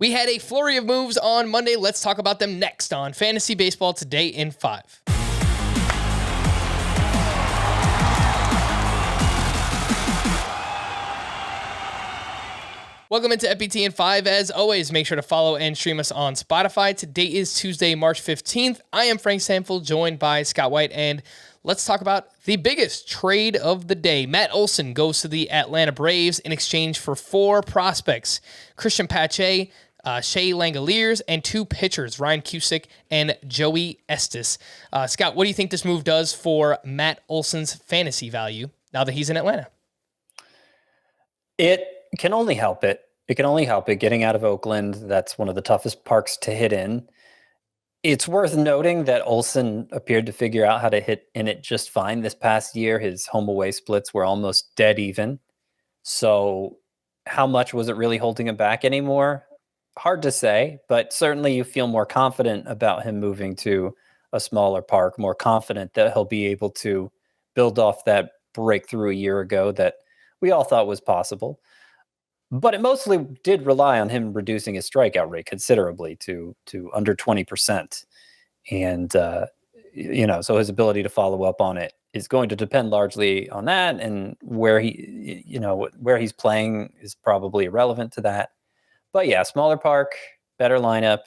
We had a flurry of moves on Monday. Let's talk about them next on Fantasy Baseball Today in 5. Welcome into FBT in 5. As always, make sure to follow and stream us on Spotify. Today is Tuesday, March 15th. I am Frank Sample, joined by Scott White, and let's talk about the biggest trade of the day. Matt Olson goes to the Atlanta Braves in exchange for 4 prospects: Christian Pache, Shea Langoliers, and 2 pitchers, Ryan Cusick and Joey Estes. Scott, what do you think this move does for Matt Olson's fantasy value now that he's in Atlanta? It can only help it. It can only help it. Getting out of Oakland, that's one of the toughest parks to hit in. It's worth noting that Olson appeared to figure out how to hit in it just fine this past year. His home-away splits were almost dead even. So how much was it really holding him back anymore? Hard to say, but certainly you feel more confident about him moving to a smaller park, more confident that he'll be able to build off that breakthrough a year ago that we all thought was possible. But it mostly did rely on him reducing his strikeout rate considerably to under 20%. And, so his ability to follow up on it is going to depend largely on that, and where he's playing is probably irrelevant to that. But yeah, smaller park, better lineup.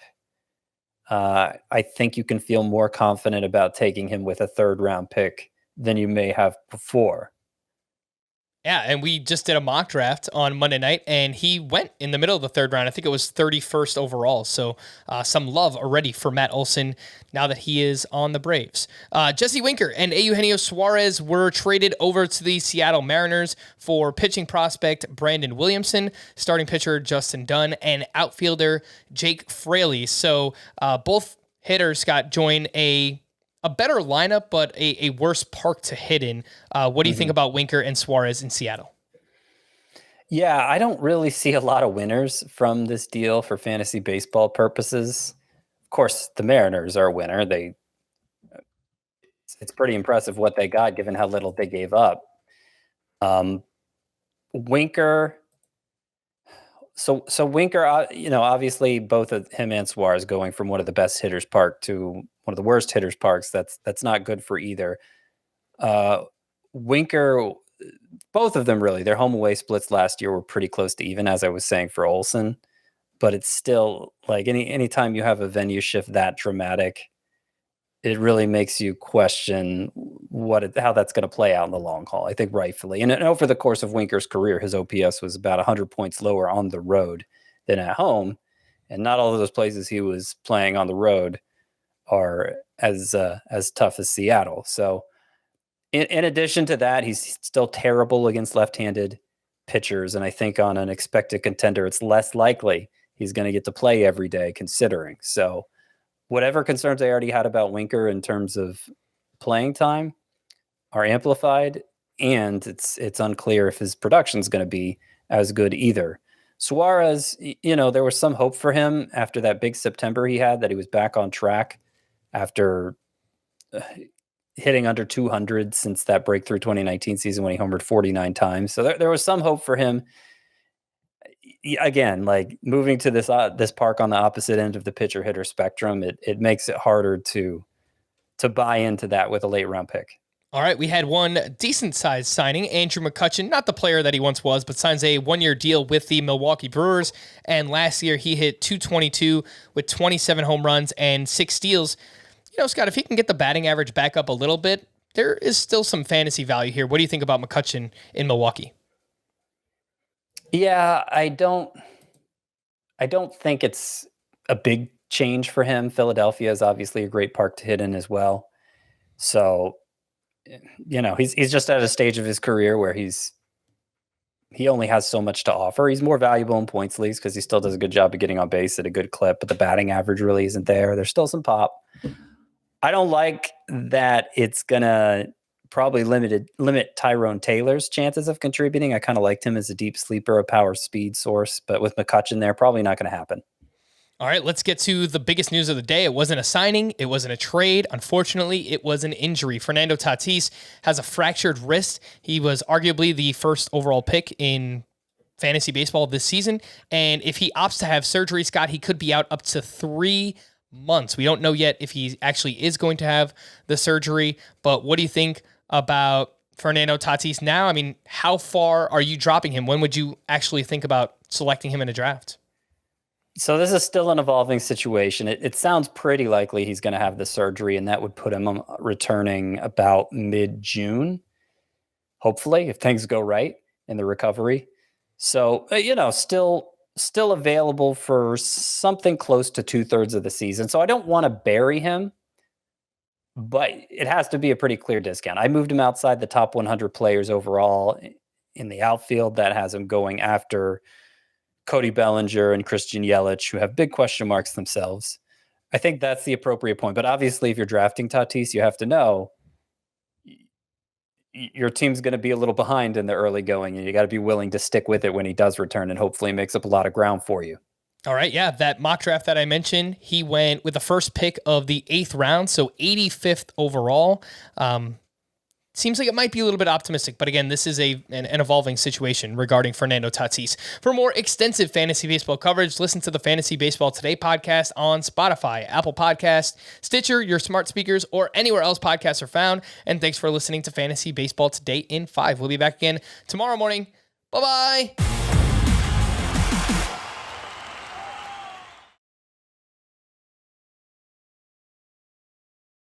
I think you can feel more confident about taking him with a 3rd-round pick than you may have before. Yeah, and we just did a mock draft on Monday night, and he went in the middle of the 3rd round. I think it was 31st overall, so some love already for Matt Olson now that he is on the Braves. Jesse Winker and Eugenio Suarez were traded over to the Seattle Mariners for pitching prospect Brandon Williamson, starting pitcher Justin Dunn, and outfielder Jake Fraley. So both hitters got join a better lineup, but a worse park to hit in. What do you think about Winker and Suarez in Seattle? Yeah, I don't really see a lot of winners from this deal for fantasy baseball purposes. Of course, the Mariners are a winner. It's pretty impressive what they got given how little they gave up. Winker. So Winker, obviously both of him and Suarez going from one of the best hitters park to one of the worst hitters parks. That's not good for either. Winker, both of them really, their home away splits last year were pretty close to even, as I was saying for Olson. But it's still like anytime you have a venue shift that dramatic, it really makes you question how that's going to play out in the long haul. I think rightfully. And over the course of Winker's career, his OPS was about 100 points lower on the road than at home. And not all of those places he was playing on the road are as tough as Seattle. So in addition to that, he's still terrible against left-handed pitchers. And I think on an expected contender, it's less likely he's going to get to play every day considering. So whatever concerns I already had about Winker in terms of playing time are amplified, and it's unclear if his production is going to be as good either. Suarez, there was some hope for him after that big September he had, that he was back on track after hitting under 200 since that breakthrough 2019 season when he homered 49 times. So there was some hope for him. Again, like moving to this park on the opposite end of the pitcher hitter spectrum, it makes it harder to buy into that with a late round pick. All right, we had one decent sized signing, Andrew McCutchen, not the player that he once was, but signs a 1-year deal with the Milwaukee Brewers. And last year he hit .222 with 27 home runs and 6 steals. Scott, if he can get the batting average back up a little bit, there is still some fantasy value here. What do you think about McCutchen in Milwaukee? Yeah, I don't think it's a big change for him. Philadelphia is obviously a great park to hit in as well. So, he's just at a stage of his career where he only has so much to offer. He's more valuable in points leagues because he still does a good job of getting on base at a good clip, but the batting average really isn't there. There's still some pop. I don't like that it's gonna probably limit Tyrone Taylor's chances of contributing. I kind of liked him as a deep sleeper, a power speed source, but with McCutchen there, probably not going to happen. All right, let's get to the biggest news of the day. It wasn't a signing. It wasn't a trade. Unfortunately, it was an injury. Fernando Tatis has a fractured wrist. He was arguably the first overall pick in fantasy baseball this season. And if he opts to have surgery, Scott, he could be out up to 3 months. We don't know yet if he actually is going to have the surgery, but what do you think about Fernando Tatis now? I mean, how far are you dropping him? When would you actually think about selecting him in a draft? So this is still an evolving situation. It sounds pretty likely he's going to have the surgery, and that would put him returning about mid-June, hopefully, if things go right in the recovery. So, still available for something close to 2/3 of the season. So I don't want to bury him, but it has to be a pretty clear discount. I moved him outside the top 100 players overall in the outfield. That has him going after Cody Bellinger and Christian Yelich, who have big question marks themselves. I think that's the appropriate point. But obviously, if you're drafting Tatis, you have to know your team's going to be a little behind in the early going, and you got to be willing to stick with it when he does return and hopefully makes up a lot of ground for you. All right, yeah, that mock draft that I mentioned, he went with the first pick of the 8th round, so 85th overall. Seems like it might be a little bit optimistic, but again, this is an evolving situation regarding Fernando Tatis. For more extensive fantasy baseball coverage, listen to the Fantasy Baseball Today podcast on Spotify, Apple Podcast, Stitcher, your smart speakers, or anywhere else podcasts are found. And thanks for listening to Fantasy Baseball Today in 5. We'll be back again tomorrow morning. Bye-bye.